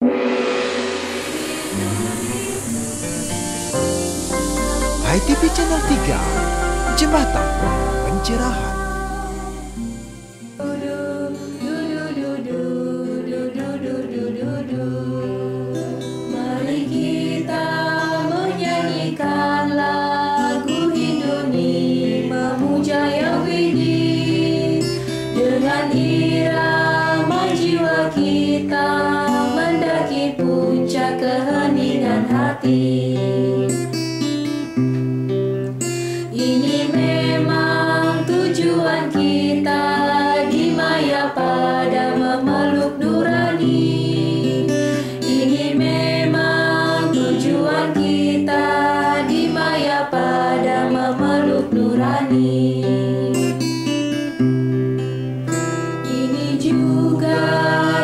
HiTV Channel 3, Jembatan Pencerahan. Mari kita menyanyikan lagu Hindoni memuja Yahweh dengan irama jiwa kita mendaki puncak keheningan hati. Ini memang tujuan kita di maya pada memeluk nurani. Ini memang tujuan kita di maya pada memeluk nurani. Ini juga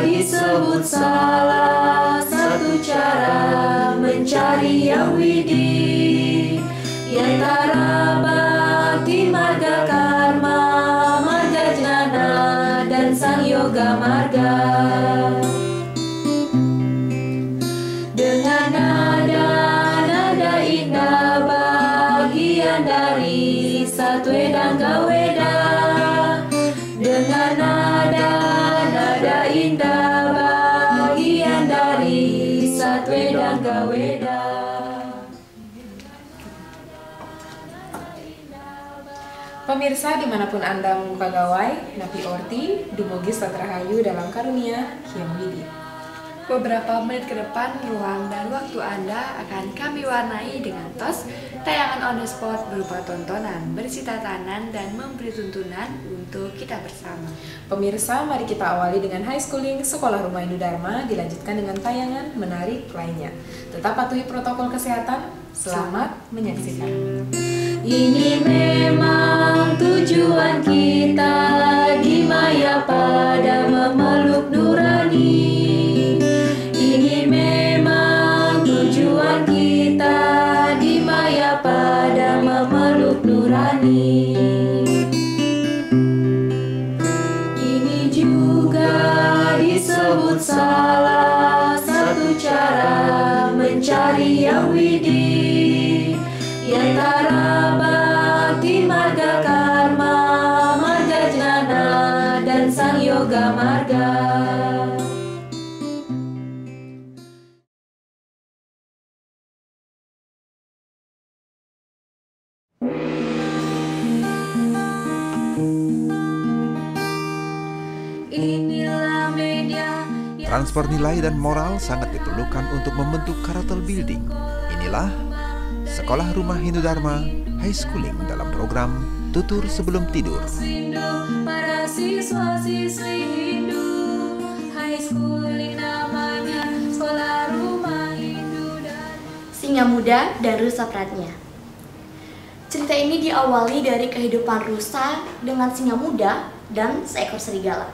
disebut salah satu cara mencari Yahweh. Di antara bakti marga karma, marga jnana, dan sang yoga marga. Dengan nada-nada indah bagian dari Satweda Gaweda. Dengan nada-nada indah bagian dari Satweda Gaweda. Pemirsa dimanapun Anda membuka gawai, Napi Orti, dumugi Rahayu dalam karunia Hyang Widi. Beberapa menit ke depan, ruang dan waktu Anda akan kami warnai dengan tos, tayangan on the spot berupa tontonan, berisi tatanan, dan memberi tuntunan untuk kita bersama. Pemirsa, mari kita awali dengan high schooling Sekolah Rumah Hindu Dharma, dilanjutkan dengan tayangan menarik lainnya. Tetap patuhi protokol kesehatan, selamat menyaksikan. Ini memang tujuan kita di maya pada memeluk nurani. Ini memang tujuan kita di maya pada memeluk nurani. Ini juga disebut salah satu cara mencari Yahweh. Di antara bakti marga karma, marga jnana, dan sang yoga marga. Inilah media Transfer nilai dan moral sangat diperlukan untuk membentuk karakter building. Inilah Sekolah Rumah Hindu Dharma High Schooling dalam program Tutur Sebelum Tidur. Para siswa-siswi Hindu, High Schooling namanya Sekolah Rumah Hindu Dharma. Singa Muda dan Rusa Pratnya. Cerita ini diawali dari kehidupan rusa dengan singa muda dan seekor serigala.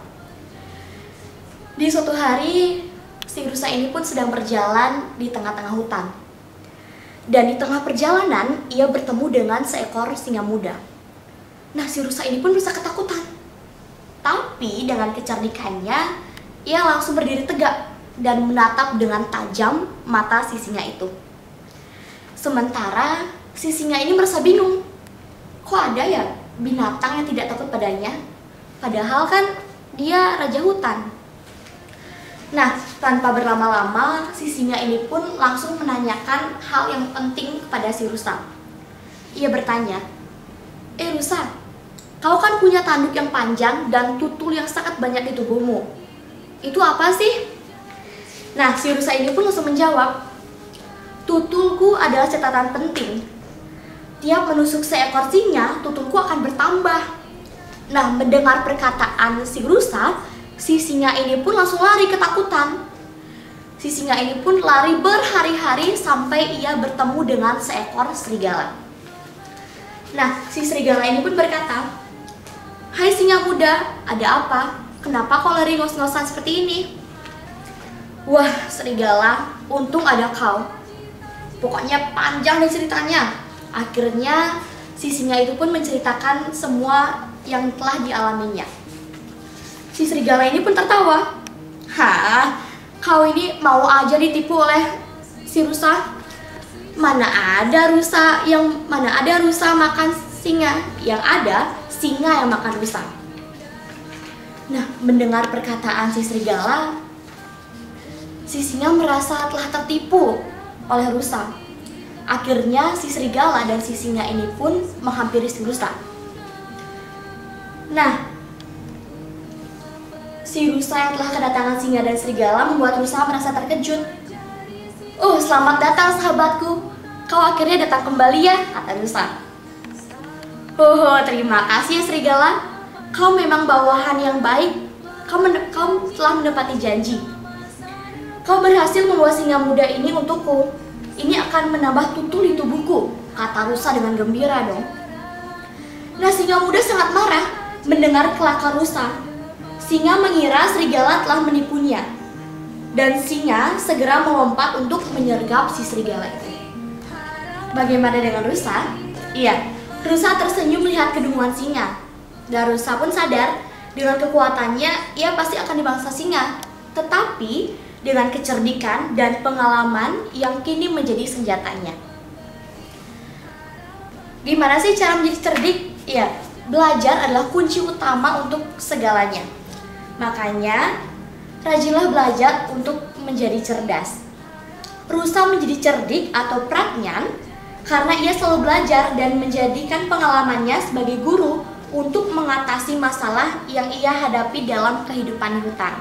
Di suatu hari, si rusa ini pun sedang berjalan di tengah-tengah hutan. Dan di tengah perjalanan, ia bertemu dengan seekor singa muda. Nah, si rusa ini pun merasa ketakutan. Tapi dengan kecerdikannya, ia langsung berdiri tegak dan menatap dengan tajam mata si singa itu. Sementara si singa ini merasa bingung. Kok ada ya binatang yang tidak takut padanya? Padahal kan dia raja hutan. Nah, tanpa berlama-lama, si singa ini pun langsung menanyakan hal yang penting kepada si rusa. Ia bertanya, Rusa, kau kan punya tanduk yang panjang dan tutul yang sangat banyak di tubuhmu. Itu apa sih? Nah, si rusa ini pun langsung menjawab, tutulku adalah catatan penting. Tiap menusuk seekor singa, tutulku akan bertambah. Nah, mendengar perkataan si rusa, si singa ini pun langsung lari ketakutan. Si singa ini pun lari berhari-hari sampai ia bertemu dengan seekor serigala. Nah, si serigala ini pun berkata, "Hai singa muda, ada apa? Kenapa kau lari ngos-ngosan seperti ini?" "Wah, serigala, untung ada kau. Pokoknya panjang nih ceritanya." Akhirnya, si singa itu pun menceritakan semua yang telah dialaminya. Si serigala ini pun tertawa. "Hah, Kau ini mau aja ditipu oleh si rusa. Mana ada rusa makan singa, yang ada singa yang makan rusa. Nah, mendengar perkataan si serigala, si singa merasa telah tertipu oleh rusa. Akhirnya si serigala dan si singa ini pun menghampiri si rusa. Nah, si rusa yang telah kedatangan singa dan serigala membuat rusa merasa terkejut. Selamat datang sahabatku. Kau akhirnya datang kembali ya, kata rusa. Terima kasih ya serigala. Kau memang bawahan yang baik. Kau telah menepati janji. Kau berhasil membawa singa muda ini untukku. Ini akan menambah tutul di tubuhku, kata rusa dengan gembira dong. Nah, singa muda sangat marah mendengar kelakar rusa. Singa mengira serigala telah menipunya, dan singa segera melompat untuk menyergap si serigala itu. Bagaimana dengan rusa? Iya, rusa tersenyum melihat kedunguan singa. Dan rusa pun sadar dengan kekuatannya ia pasti akan dimangsa singa. Tetapi dengan kecerdikan dan pengalaman yang kini menjadi senjatanya. Gimana sih cara menjadi cerdik? Ya, belajar adalah kunci utama untuk segalanya. Makanya, rajinlah belajar untuk menjadi cerdas. Rusa menjadi cerdik atau prajnan karena ia selalu belajar dan menjadikan pengalamannya sebagai guru untuk mengatasi masalah yang ia hadapi dalam kehidupan di hutan.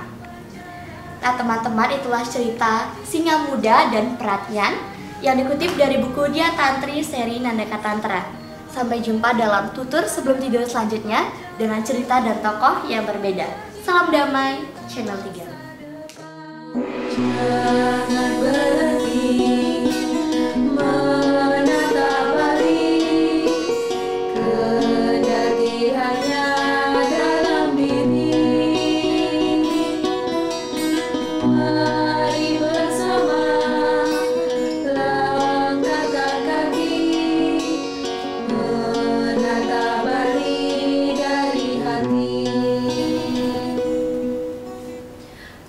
Nah teman-teman, itulah cerita Singa Muda dan Prajnan yang dikutip dari buku Dia Tantri seri Nandaka Tantra. Sampai jumpa dalam tutur sebelum tidur selanjutnya dengan cerita dan tokoh yang berbeda. Salam damai, channel 3. Jangan berhenti menatap balik, kendati hanya dalam diri. Mari bersama langkahkan kaki, menatap balik dari hati.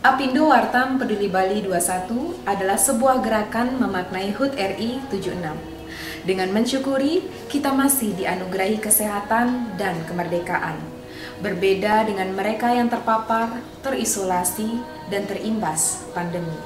Apindo Wartam Peduli Bali 21 adalah sebuah gerakan memaknai HUT RI 76. Dengan mensyukuri, kita masih dianugerahi kesehatan dan kemerdekaan. Berbeda dengan mereka yang terpapar, terisolasi, dan terimbas pandemi.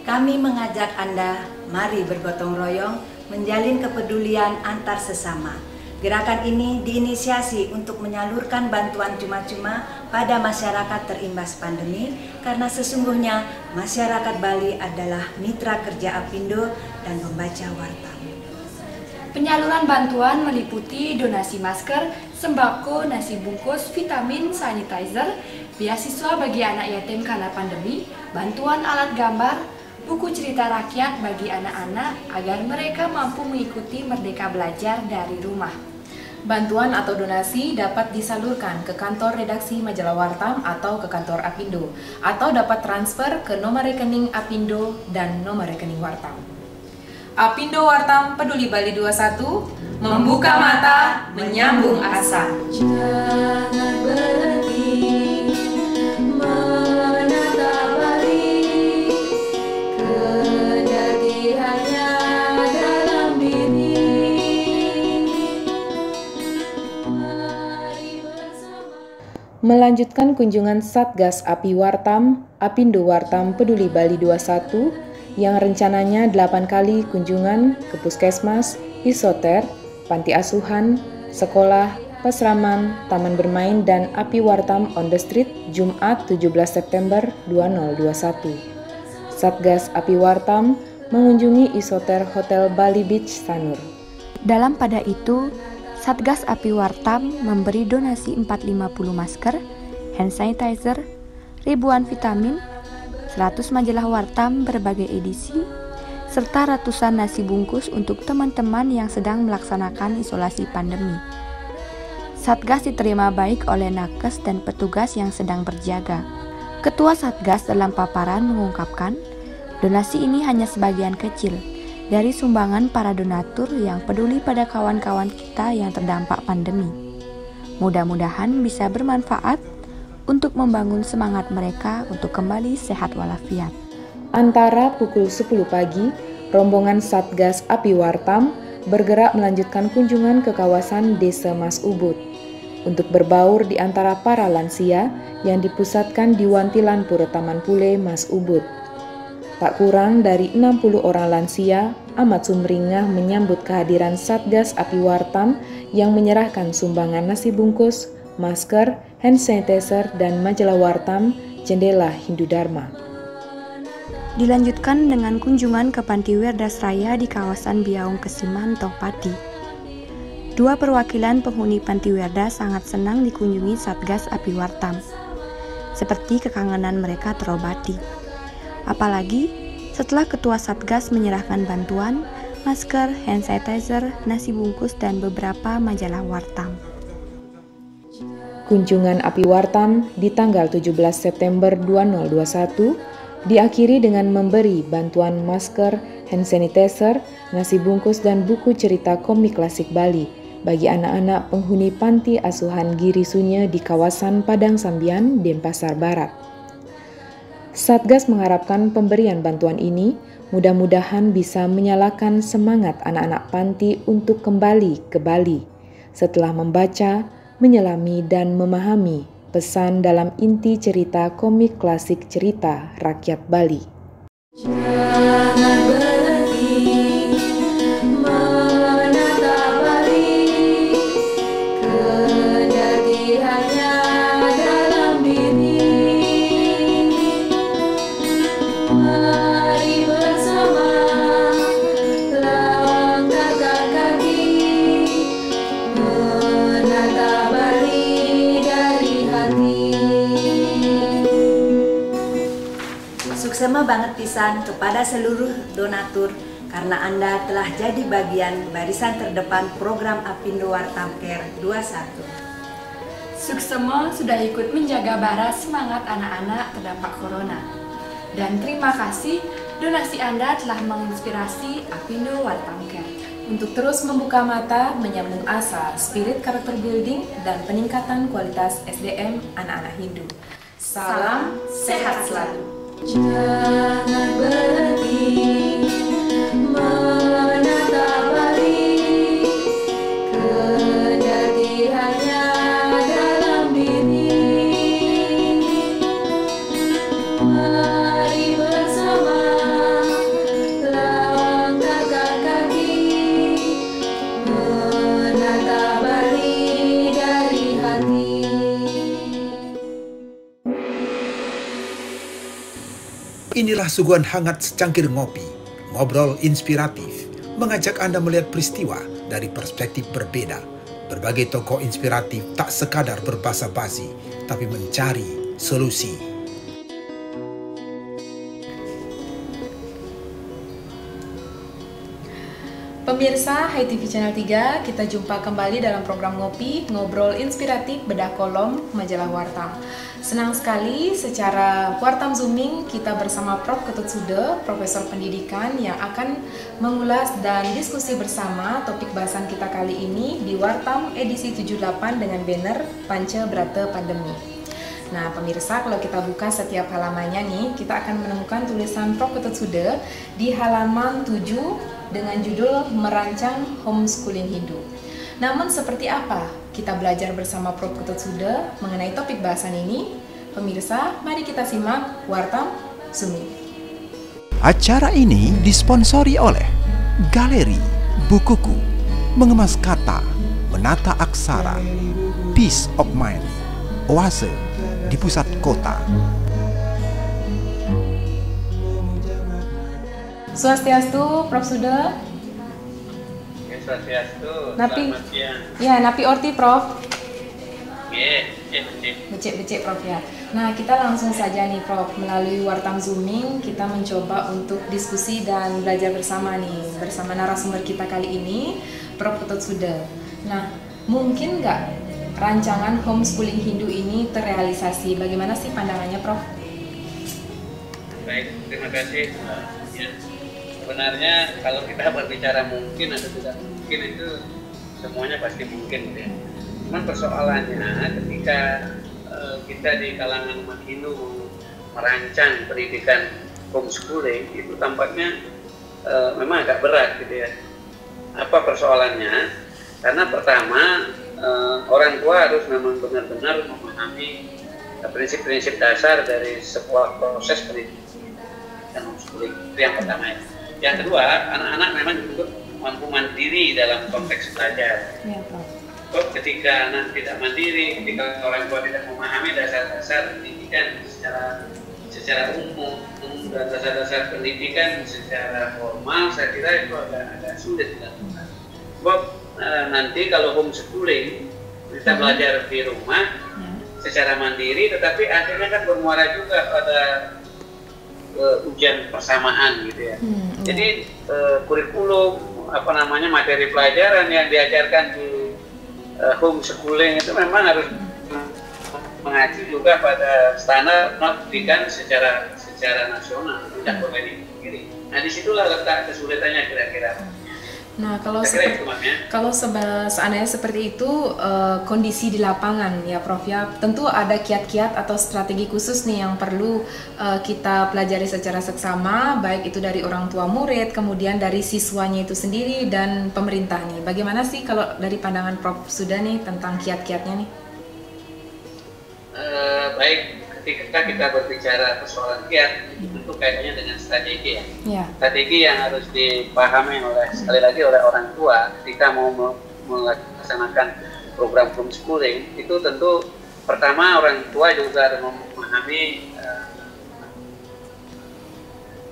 Kami mengajak Anda, mari bergotong royong menjalin kepedulian antar sesama. Gerakan ini diinisiasi untuk menyalurkan bantuan cuma-cuma pada masyarakat terimbas pandemi karena sesungguhnya masyarakat Bali adalah mitra kerja Apindo dan pembaca Wartam. Penyaluran bantuan meliputi donasi masker, sembako, nasi bungkus, vitamin, sanitizer, beasiswa bagi anak yatim karena pandemi, bantuan alat gambar, buku cerita rakyat bagi anak-anak agar mereka mampu mengikuti Merdeka Belajar dari rumah. Bantuan atau donasi dapat disalurkan ke kantor redaksi Majalah Wartam atau ke kantor Apindo, atau dapat transfer ke nomor rekening Apindo dan nomor rekening Wartam. Apindo Wartam Peduli Bali 21, membuka mata, menyambung asa. Jangan berhenti menatap balik, kendati hanya dalam diri. Mari bersama. Melanjutkan kunjungan Satgas API Wartam, Apindo Wartam Peduli Bali 21, yang rencananya 8 kali kunjungan ke puskesmas, isoter, panti asuhan, sekolah, pasraman, taman bermain, dan API Wartam on the Street, Jumat 17 September 2021. Satgas API Wartam mengunjungi isoter Hotel Bali Beach Sanur. Dalam pada itu, Satgas API Wartam memberi donasi 450 masker, hand sanitizer, ribuan vitamin, 100 majalah Wartam berbagai edisi, serta ratusan nasi bungkus untuk teman-teman yang sedang melaksanakan isolasi pandemi. Satgas diterima baik oleh nakes dan petugas yang sedang berjaga. Ketua Satgas dalam paparan mengungkapkan, donasi ini hanya sebagian kecil dari sumbangan para donatur yang peduli pada kawan-kawan kita yang terdampak pandemi. Mudah-mudahan bisa bermanfaat untuk membangun semangat mereka untuk kembali sehat walafiat. Antara pukul 10 pagi, rombongan Satgas Api Wartam bergerak melanjutkan kunjungan ke kawasan Desa Mas Ubud untuk berbaur di antara para lansia yang dipusatkan di Wantilan Pura Taman Pule Mas Ubud. Tak kurang dari 60 orang lansia amat sumringah menyambut kehadiran Satgas Api Wartam yang menyerahkan sumbangan nasi bungkus, masker, hand sanitizer, dan majalah Wartam Jendela Hindu Dharma. Dilanjutkan dengan kunjungan ke Panti Werdas Raya di kawasan Biaung Kesiman, Tongpati. Dua perwakilan penghuni Panti Werdas sangat senang dikunjungi Satgas Api Wartam, seperti kekangenan mereka terobati. Apalagi setelah Ketua Satgas menyerahkan bantuan, masker, hand sanitizer, nasi bungkus, dan beberapa majalah Wartam. Kunjungan Api Wartam di tanggal 17 September 2021 diakhiri dengan memberi bantuan masker, hand sanitizer, nasi bungkus, dan buku cerita komik klasik Bali bagi anak-anak penghuni Panti Asuhan Giri Sunye di kawasan Padang Sambian, Denpasar Barat. Satgas mengharapkan pemberian bantuan ini mudah-mudahan bisa menyalakan semangat anak-anak panti untuk kembali ke Bali setelah membaca, menyelami, dan memahami pesan dalam inti cerita komik klasik cerita rakyat Bali. Jangan berhenti menatap Bali, kendati hanya dalam diri. Mari bersama langkahkan kaki, menatap Bali dari hati. Suksema banget pisan kepada seluruh donatur karena Anda telah jadi bagian barisan terdepan program Apindo Wartam Care 21. Suksema sudah ikut menjaga bara semangat anak-anak terdampak corona. Dan terima kasih donasi Anda telah menginspirasi Apindo Wartam Care Untuk terus membuka mata, menyambung asa, spirit karakter building, dan peningkatan kualitas SDM anak-anak Hindu. Salam sehat selalu. Jangan berhenti menatap Bali, kendati hanya dalam diri. Mari bersama langkahkan kaki, menatap Bali dari hati. Inilah suguhan hangat secangkir ngopi, ngobrol inspiratif, mengajak Anda melihat peristiwa dari perspektif berbeda. Berbagai tokoh inspiratif tak sekadar berbasa-basi, tapi mencari solusi. Pemirsa Hai TV Channel 3, kita jumpa kembali dalam program Ngopi, Ngobrol Inspiratif Bedah Kolom Majalah Wartam. Senang sekali secara Wartam Zooming kita bersama Prof. Ketut Sude, Profesor Pendidikan yang akan mengulas dan diskusi bersama topik bahasan kita kali ini di Wartam edisi 78 dengan banner Panca Brata Pandemi. Nah pemirsa, kalau kita buka setiap halamannya nih, kita akan menemukan tulisan Prof. Ketut Sude di halaman 7 dengan judul Merancang Homeschooling Hindu. Namun seperti apa kita belajar bersama Prof. Ketut Sude mengenai topik bahasan ini? Pemirsa, mari kita simak Wartam Zooming. Acara ini disponsori oleh Galeri Bukuku, Mengemas Kata, Menata Aksara, Peace of Mind, Oase di pusat kota. Swastiastu, Prof. Sude. Swastiastu. Napi. Selamat siang. Ya, napi orti, Prof. Becek. Becek, Prof ya. Nah, kita langsung saja nih, Prof. Melalui Wartam Zooming, kita mencoba untuk diskusi dan belajar bersama nih, bersama narasumber kita kali ini, Prof. Ketut Sude. Nah, mungkin nggak rancangan homeschooling Hindu ini terrealisasi? Bagaimana sih pandangannya, Prof? Baik, terima kasih. Ya. Sebenarnya kalau kita berbicara mungkin atau tidak mungkin itu semuanya pasti mungkin ya. Cuman persoalannya ketika kita di kalangan umat Hindu merancang pendidikan homeschooling itu tampaknya memang agak berat gitu ya. Apa persoalannya? Karena pertama orang tua harus memang benar-benar memahami prinsip-prinsip dasar dari sebuah proses pendidikan homeschooling. Itu yang pertama. Yang kedua, anak-anak memang juga mampu mandiri dalam konteks belajar. Ya, Prof. Ketika anak tidak mandiri, ketika orang tua tidak memahami dasar-dasar pendidikan secara umum dan dasar-dasar pendidikan secara formal, saya kira itu agak sulit dilakukan. Sebab nanti kalau homeschooling kita belajar di rumah secara mandiri, tetapi akhirnya kan bermuara juga pada ujian persamaan gitu ya. Jadi kurikulum materi pelajaran yang diajarkan di homeschooling itu memang harus mengacu juga pada standar pendidikan secara nasional, tidak boleh dipungkiri. Nah disitulah letak kesulitannya kira-kira. Nah kalau seandainya seperti itu kondisi di lapangan ya Prof ya, tentu ada kiat-kiat atau strategi khusus nih yang perlu kita pelajari secara seksama, baik itu dari orang tua murid, kemudian dari siswanya itu sendiri dan pemerintah nih. Bagaimana sih kalau dari pandangan Prof Suda nih tentang kiat-kiatnya nih? Baik, ketika kita berbicara persoalan kiat, itu tentu kaitannya dengan strategi ya. Strategi yang harus dipahami sekali lagi oleh orang tua ketika mau melaksanakan program homeschooling. Itu tentu pertama orang tua juga harus memahami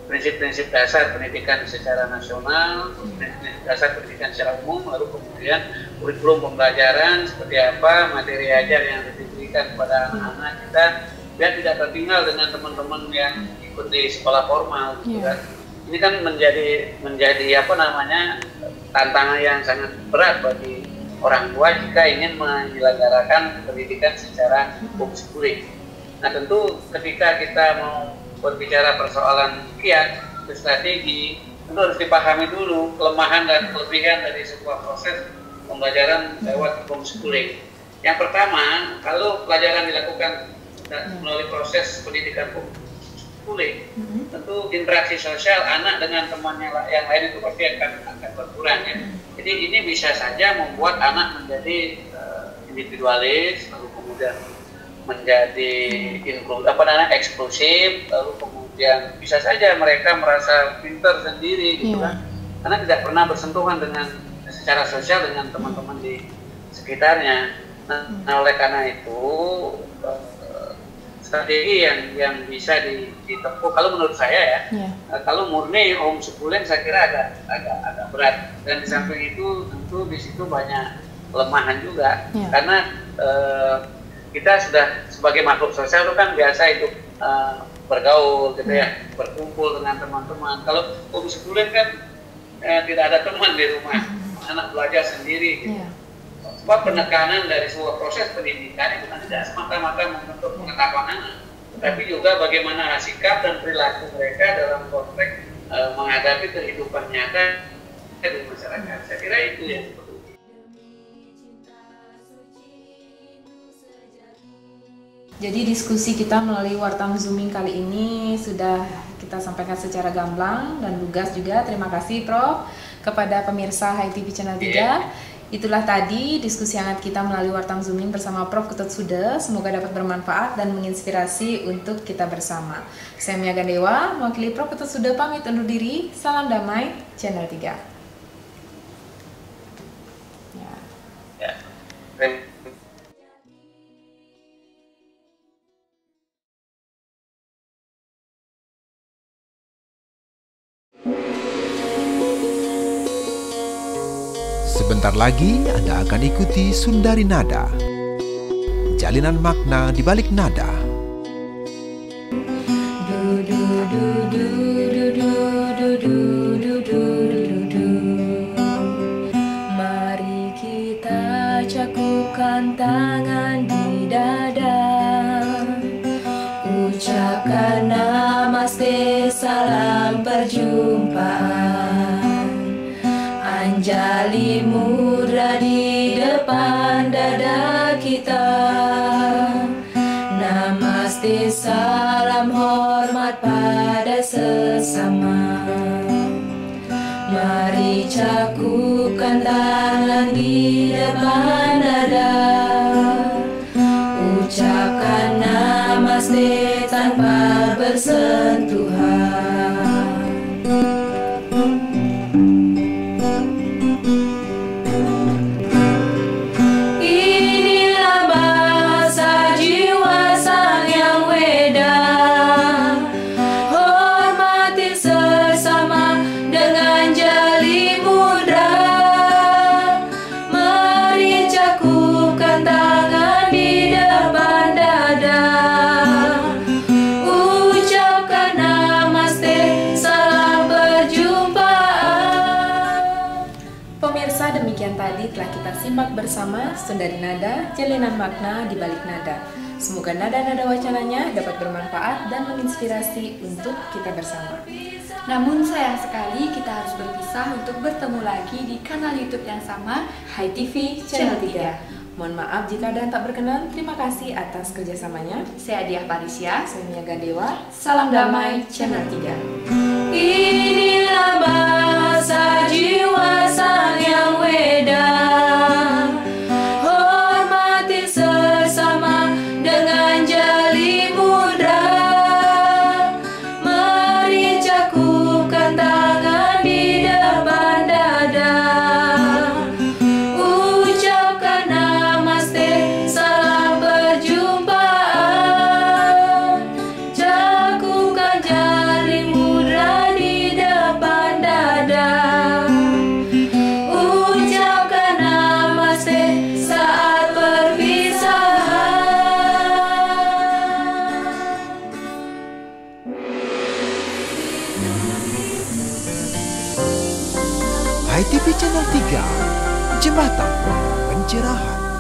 prinsip-prinsip dasar pendidikan secara nasional, prinsip dasar pendidikan secara umum, lalu kemudian kurikulum pembelajaran seperti apa, materi ajar yang diberikan kepada anak-anak kita, biar tidak tertinggal dengan teman-teman yang ikut di sekolah formal gitu kan. Ini kan menjadi tantangan yang sangat berat bagi orang tua jika ingin menyelenggarakan pendidikan secara homeschooling. Nah tentu ketika kita mau berbicara persoalan kiat, strategi, tentu harus dipahami dulu kelemahan dan kelebihan dari sebuah proses pembelajaran lewat homeschooling. Yang pertama, kalau pelajaran dilakukan melalui proses pendidikan homeschooling, tentu interaksi sosial anak dengan temannya yang lain itu pasti akan berkurang ya. Jadi ini bisa saja membuat anak menjadi individualis, lalu kemudian menjadi eksklusif, lalu kemudian bisa saja mereka merasa pintar sendiri gitu kan, karena tidak pernah bersentuhan dengan secara sosial dengan teman-teman di sekitarnya. Nah oleh karena itu strategi yang bisa ditempuh kalau menurut saya ya, kalau murni homeschooling saya kira agak berat, dan di samping itu tentu di situ banyak kelemahan juga karena kita sudah sebagai makhluk sosial itu kan biasa hidup bergaul gitu ya, berkumpul dengan teman-teman. Kalau homeschooling kan tidak ada teman di rumah, anak belajar sendiri gitu. Sebab penekanan dari sebuah proses pendidikan itu kan tidak semata-mata membentuk pengetahuan anak, tapi juga bagaimana sikap dan perilaku mereka dalam konteks menghadapi kehidupan nyata di masyarakat. Saya kira itu ya. Jadi diskusi kita melalui Wartam Zooming kali ini sudah kita sampaikan secara gamblang dan lugas juga. Terima kasih Prof kepada pemirsa HITV Channel 3. Itulah tadi diskusi hangat kita melalui Wartam Zooming bersama Prof Ketut Suda. Semoga dapat bermanfaat dan menginspirasi untuk kita bersama. Saya Mia Gandewa, mewakili Prof Ketut Suda pamit undur diri. Salam damai Channel 3. Sebentar lagi Anda akan ikuti Sundari Nada, jalinan makna di balik nada. Mari kita cakupkan tangan di dada, ucapkan namaste, salam perjumpaan. Anjali mudra di depan dada kita, hormat pada sesama. Mari cakupkan tangan di depan dada, ucapkan namaste tanpa bersentuhan. Inilah bahasa jiwa sang yang weda, hormati sesama dengan jali mudra. Mari cakupkan tangan di depan dada, ucapkan namaste, salam perjumpaan. Pemirsa, demikian tadi telah kita simak bersama Sundari Nada, jalinan makna di balik nada. Semoga nada-nada wacananya dapat bermanfaat dan menginspirasi untuk kita bersama. Namun sayang sekali kita harus berpisah untuk bertemu lagi di kanal YouTube yang sama, Hai TV Channel 3. Mohon maaf jika ada yang tak berkenan. Terima kasih atas kerjasamanya. Saya Diah Parisya. Saya Mia Gadewa. Salam damai Channel 3. Inilah bahasa jiwa sang yang weda, hormati sesama dengan jali mudra. Mari cakupkan tangan di depan dada, ucapkan namaste, salam perjumpaan. Cakupkan jari mudra di depan dada, ucapkan namaste saat perpisahan. Hai TV Channel 3, Jembatan Pencerahan.